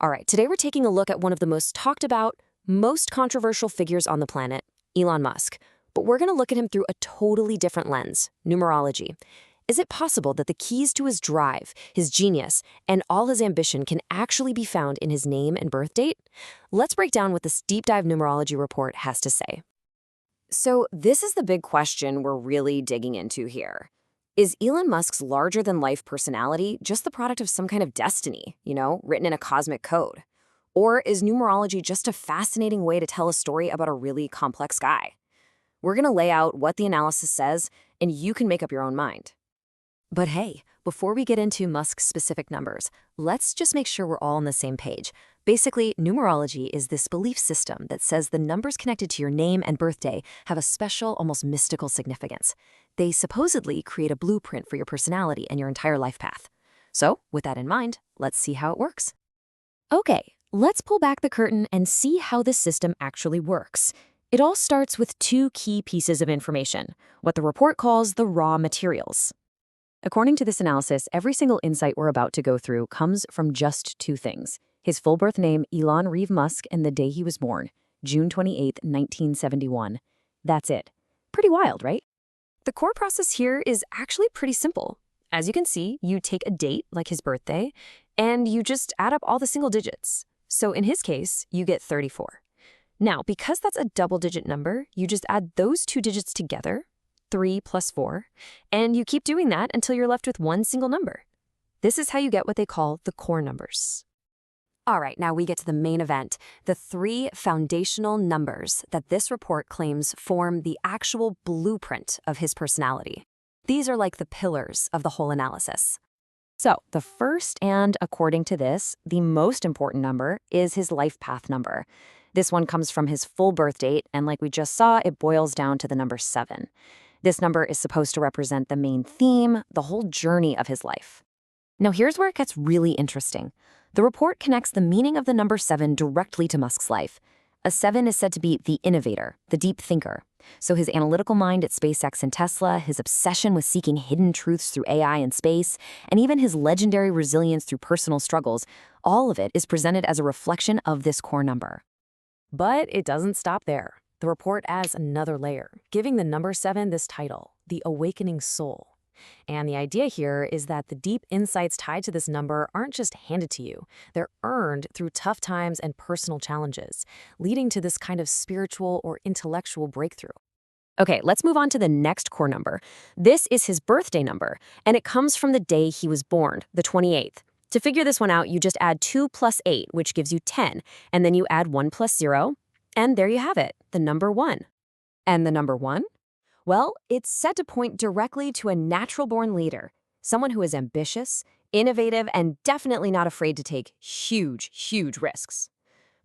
All right, today we're taking a look at one of the most talked about, most controversial figures on the planet, Elon Musk. But we're going to look at him through a totally different lens, numerology. Is it possible that the keys to his drive, his genius, and all his ambition can actually be found in his name and birth date? Let's break down what this deep dive numerology report has to say. So this is the big question we're really digging into here. Is Elon Musk's larger-than-life personality just the product of some kind of destiny, written in a cosmic code? Or is numerology just a fascinating way to tell a story about a really complex guy? We're going to lay out what the analysis says, and you can make up your own mind. But hey, before we get into Musk's specific numbers, let's just make sure we're all on the same page. Basically, numerology is this belief system that says the numbers connected to your name and birthday have a special, almost mystical significance. They supposedly create a blueprint for your personality and your entire life path. So, with that in mind, let's see how it works. Okay, let's pull back the curtain and see how this system actually works. It all starts with two key pieces of information, what the report calls the raw materials. According to this analysis, every single insight we're about to go through comes from just two things: his full birth name, Elon Reeve Musk, and the day he was born, June 28, 1971. That's it. Pretty wild, right? The core process here is actually pretty simple. As you can see, you take a date, like his birthday, and you just add up all the single digits. So in his case, you get 34. Now, because that's a double-digit number, you just add those two digits together, 3 plus 4, and you keep doing that until you're left with one single number. This is how you get what they call the core numbers. All right, now we get to the main event, the three foundational numbers that this report claims form the actual blueprint of his personality. These are like the pillars of the whole analysis. So the first, and according to this, the most important number is his life path number. This one comes from his full birth date, and like we just saw, it boils down to the number 7. This number is supposed to represent the main theme, the whole journey of his life. Now here's where it gets really interesting. The report connects the meaning of the number 7 directly to Musk's life. A 7 is said to be the innovator, the deep thinker. So his analytical mind at SpaceX and Tesla, his obsession with seeking hidden truths through AI and space, and even his legendary resilience through personal struggles, all of it is presented as a reflection of this core number. But it doesn't stop there. The report adds another layer, giving the number 7 this title, the awakening soul. And the idea here is that the deep insights tied to this number aren't just handed to you. They're earned through tough times and personal challenges, leading to this kind of spiritual or intellectual breakthrough. Okay, let's move on to the next core number. This is his birthday number, and it comes from the day he was born, the 28th. To figure this one out, you just add 2 plus 8, which gives you 10, and then you add 1 plus 0, and there you have it, the number 1. And the number 1? Well, it's said to point directly to a natural-born leader, someone who is ambitious, innovative, and definitely not afraid to take huge, huge risks.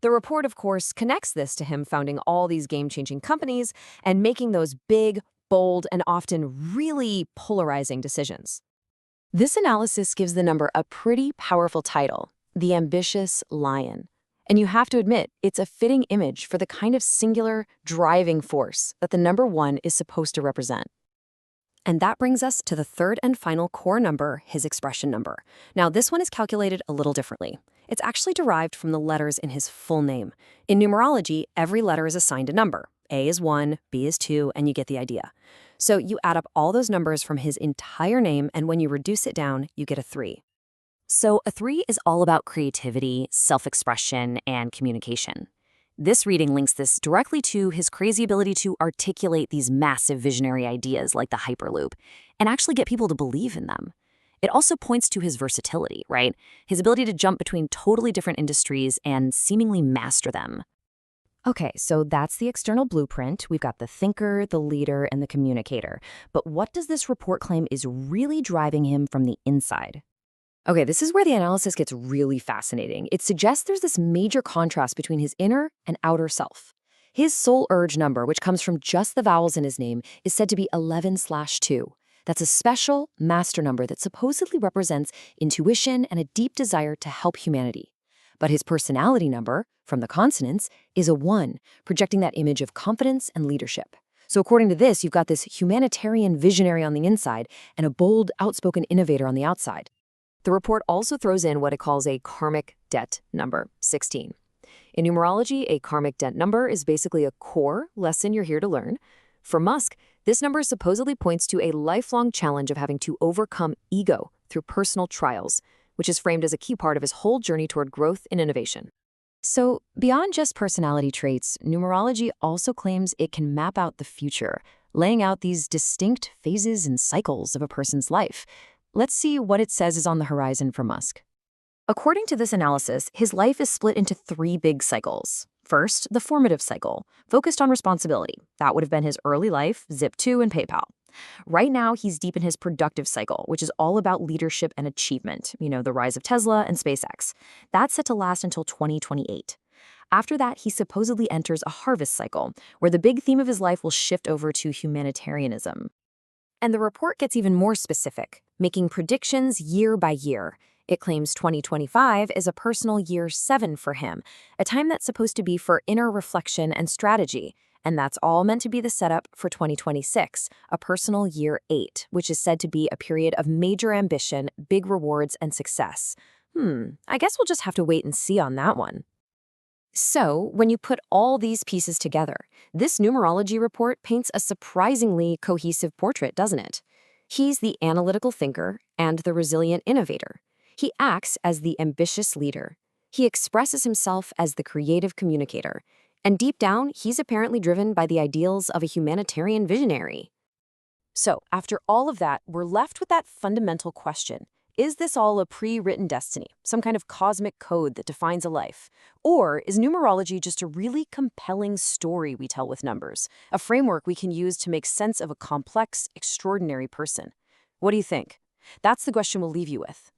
The report, of course, connects this to him founding all these game-changing companies and making those big, bold, and often really polarizing decisions. This analysis gives the number a pretty powerful title, the ambitious lion. And you have to admit, it's a fitting image for the kind of singular, driving force that the number 1 is supposed to represent. And that brings us to the third and final core number, his expression number. Now, this one is calculated a little differently. It's actually derived from the letters in his full name. In numerology, every letter is assigned a number. A is 1, B is 2, and you get the idea. So you add up all those numbers from his entire name, and when you reduce it down, you get a 3. So a 3 is all about creativity, self-expression, and communication. This reading links this directly to his crazy ability to articulate these massive visionary ideas like the Hyperloop and actually get people to believe in them. It also points to his versatility, right? His ability to jump between totally different industries and seemingly master them. Okay, so that's the external blueprint. We've got the thinker, the leader, and the communicator. But what does this report claim is really driving him from the inside? Okay, this is where the analysis gets really fascinating. It suggests there's this major contrast between his inner and outer self. His soul urge number, which comes from just the vowels in his name, is said to be 11/2. That's a special master number that supposedly represents intuition and a deep desire to help humanity. But his personality number, from the consonants, is a 1, projecting that image of confidence and leadership. So according to this, you've got this humanitarian visionary on the inside and a bold, outspoken innovator on the outside. The report also throws in what it calls a karmic debt number 16. In numerology, a karmic debt number is basically a core lesson you're here to learn. For Musk, this number supposedly points to a lifelong challenge of having to overcome ego through personal trials, which is framed as a key part of his whole journey toward growth and innovation. So, beyond just personality traits, numerology also claims it can map out the future, laying out these distinct phases and cycles of a person's life. Let's see what it says is on the horizon for Musk. According to this analysis, his life is split into 3 big cycles. First, the formative cycle, focused on responsibility. That would have been his early life, Zip2, and PayPal. Right now, he's deep in his productive cycle, which is all about leadership and achievement, the rise of Tesla and SpaceX. That's set to last until 2028. After that, he supposedly enters a harvest cycle, where the big theme of his life will shift over to humanitarianism. And the report gets even more specific, making predictions year by year. It claims 2025 is a personal year 7 for him, a time that's supposed to be for inner reflection and strategy. And that's all meant to be the setup for 2026, a personal year 8, which is said to be a period of major ambition, big rewards, and success. I guess we'll just have to wait and see on that one. So, when you put all these pieces together, this numerology report paints a surprisingly cohesive portrait, doesn't it? He's the analytical thinker and the resilient innovator. He acts as the ambitious leader. He expresses himself as the creative communicator. And deep down, he's apparently driven by the ideals of a humanitarian visionary. So, after all of that, we're left with that fundamental question. Is this all a pre-written destiny, some kind of cosmic code that defines a life? Or is numerology just a really compelling story we tell with numbers, a framework we can use to make sense of a complex, extraordinary person? What do you think? That's the question we'll leave you with.